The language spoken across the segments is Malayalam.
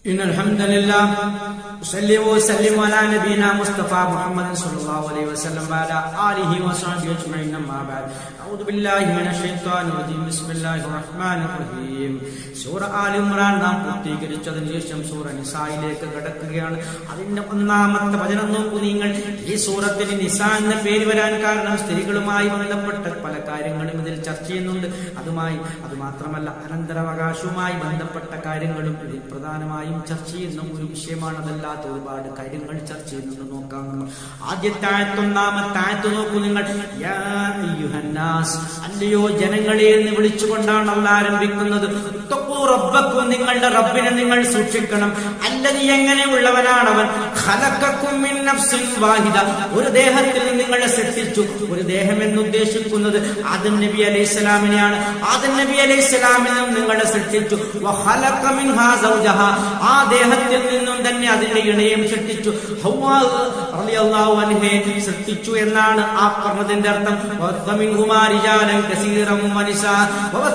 إن الحمد لله صلى وسلم على نبينا مصطفى محمد صلى الله عليه وسلم وعلى آله وصحبه أجمعين أما بعد أعوذ بالله من الشيطان الرجيم بسم الله الرحمن الرحيم സൂറ ആൽ ഇംറാൻ നാം പൂർത്തീകരിച്ചതിന് ശേഷം സൂറ നിസായിലേക്ക് കടക്കുകയാണ്. അതിന്റെ ഒന്നാമത്തെ വചനം നോക്കൂ നിങ്ങൾ. ഈ സൂറത്തിന് നിസാ എന്ന പേര് വരാൻ കാരണം സ്ത്രീകളുമായി ബന്ധപ്പെട്ട പല കാര്യങ്ങളും ഇതിൽ ചർച്ച ചെയ്യുന്നുണ്ട്. അത് മാത്രമല്ല അനന്തരാവകാശവുമായി ബന്ധപ്പെട്ട കാര്യങ്ങളും ഇതിൽ പ്രധാനമായും ചർച്ച ചെയ്യുന്ന ഒരു വിഷയമാണ്. അതല്ലാത്ത ഒരുപാട് കാര്യങ്ങൾ ചർച്ച ചെയ്യുന്നുണ്ട്. നോക്കാം. ആദ്യത്തെ ആയത്ത്, ഒന്നാമത്തെ ആയത്ത് നോക്കൂ നിങ്ങൾ. യാ അയ്യുഹന്നാസ്, അല്ലയോ ജനങ്ങളെ എന്ന് വിളിച്ചുകൊണ്ടാണ് അല്ലാഹ് ആരംഭിക്കുന്നത്. റബ്ബക്കും, നിങ്ങളുടെ റബ്ബിനെ നിങ്ങൾ സൂക്ഷിക്കണം. അല്ലദീ, എങ്ങനെയുള്ളവനാണ് അവൻ. ഖലഖക്കും മിൻ നഫ്സിൻ വാഹിദ, ഒരു ദേഹത്തിൽ നിന്ന് നിങ്ങളെ സൃഷ്ടിച്ചു. ഒരു ദേഹം എന്ന് ഉദ്ദേശിക്കുന്നത് ആദം നബി അലൈഹിസ്സലാമിനെയാണ്. ആദം നബി അലൈഹിസ്സലാമിൽ നിന്നും നിങ്ങളെ സൃഷ്ടിച്ചു. വഖലഖ മിൻഹാ സൗജഹാ, ആ ദേഹത്തിൽ നിന്നും തന്നെ അതിന്റെ ഇണയും സൃഷ്ടിച്ചു. ഹവ്വാ റളിയല്ലാഹു അൻഹയെ സൃഷ്ടിച്ചു എന്നാണ് ആ പറഞ്ഞതിന്റെ അർത്ഥം. വമിൻഹുമാ റിജാലൻ കസീറൻ വനിസാ,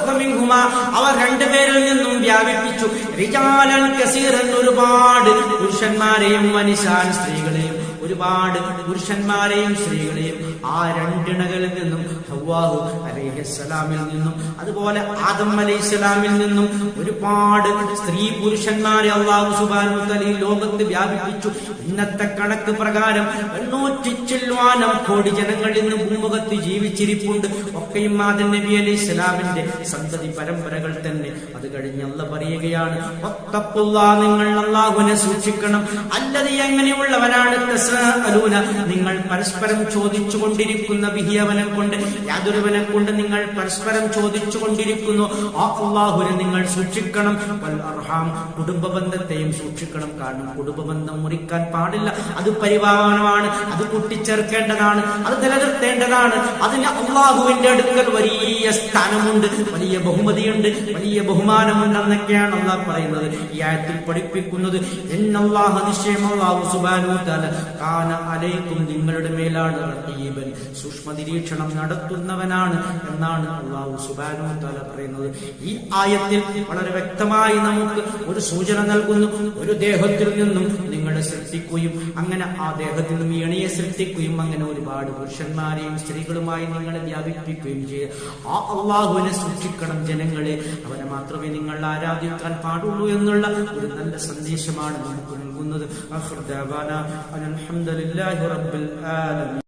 വമിൻഹുമാ, അവർ രണ്ടുപേരിൽ നിന്നും വ്യാപിപ്പിച്ചു. റിജാലൻ കസീറൻ, ഒരുപാട് പുരുഷന്മാരെയും വനിസാൻ, സ്ത്രീകളെയും, ഒരുപാട് പുരുഷന്മാരെയും സ്ത്രീകളെയും ആ രണ്ടിണകളിൽ നിന്നും ഹവ്വാഹു അലൈഹിസ്സലാമിൽ നിന്നും അതുപോലെ ആദം അലൈഹിസ്സലാമിൽ നിന്നും ഒരുപാട് സ്ത്രീ പുരുഷന്മാരെ അല്ലാഹു സുബ്ഹാനഹു വ തആല ഈ ലോകത്ത് വ്യാപിപ്പിച്ചു. ഇന്നത്തെ കണക്ക് പ്രകാരം 800 കോടി ജനങ്ങൾ ഇന്ന് ഭൂമുഖത്ത് ജീവിച്ചിരിപ്പുണ്ട്. ഒക്കെയും ആദം നബി അലൈഹിസ്സലാമിന്റെ സന്തതി പരമ്പരകൾ തന്നെ. അത് കഴിഞ്ഞ് അല്ലാഹ് പറയുകയാണ്, വത്തഖുല്ലാഹ്, നിങ്ങൾ അല്ലാഹുവിനെ സൂക്ഷിക്കണം. അല്ലദീ, എങ്ങനെയുള്ളവനാണ്. തസഅലൂന, നിങ്ങൾ പരസ്പരം ചോദിച്ചു കൊണ്ടിരിക്കുന്ന ബിഹി, അവനെ കൊണ്ട്, യാതൊരുവനെ കൊണ്ട് നിങ്ങൾ പരസ്പരം ചോദിച്ചു കൊണ്ടിരിക്കുന്നു. ആ അല്ലാഹുവിനെ നിങ്ങൾ സൂക്ഷിക്കണം. വൽ അർഹാം, കുടുംബബന്ധത്തെയും സൂക്ഷിക്കണം. കാരണം കുടുംബബന്ധം മുറിക്കാൻ പാടില്ല. അത് പരിപാവനമാണ്, അത് കൂട്ടിച്ചേർക്കേണ്ടതാണ്, അത് നിലനിർത്തേണ്ടതാണ്. അതിന് അല്ലാഹുവിന്റെ അടുക്കൽ വലിയ സ്ഥാനമുണ്ട്, വലിയ ബഹുമതിയുണ്ട്, വലിയ ബഹുമാനമുണ്ട് എന്നൊക്കെയാണ് അല്ലാഹ് പറയുന്നത്. ഈ ആയത്തിൽ പഠിപ്പിക്കുന്നത്, ഇന്നല്ലാഹ, നിശ്ചയം അല്ലാഹു സുബ്ഹാനഹു വ തആല കാന അലൈക്കും, നിങ്ങളുടെ മേലാണ് റഖീബൻ, സൂക്ഷ്മ നിരീക്ഷണം നടത്തുന്നവനാണ് എന്നാണ് അല്ലാഹു സുബ്ഹാനഹു വ തആല പറയുന്നത്. ഈ ആയത്തിൽ വളരെ വ്യക്തമായി നമുക്ക് ഒരു സൂചന നൽകുന്നു. ഒരു ദേഹത്തിൽ നിന്നും നിങ്ങളെ സൃഷ്ടിക്കുകയും അങ്ങനെ ആ ദേഹത്തിൽ നിന്നും ഇണയെ സൃഷ്ടിക്കുകയും അങ്ങനെ ഒരുപാട് പുരുഷന്മാരെയും സ്ത്രീകളുമായി നിങ്ങളെ വ്യാപിപ്പിക്കുകയും ചെയ്ത് ആ അല്ലാഹുവിനെ സൂക്ഷിക്കണം ജനങ്ങളെ. അവനെ മാത്രമേ നിങ്ങൾ ആരാധിക്കാൻ പാടുള്ളൂ എന്നുള്ള ഒരു നല്ല സന്ദേശമാണ് നമുക്ക് നൽകുന്നത്. അൽഹംദുലില്ലാഹി റബ്ബിൽ ആലമീൻ.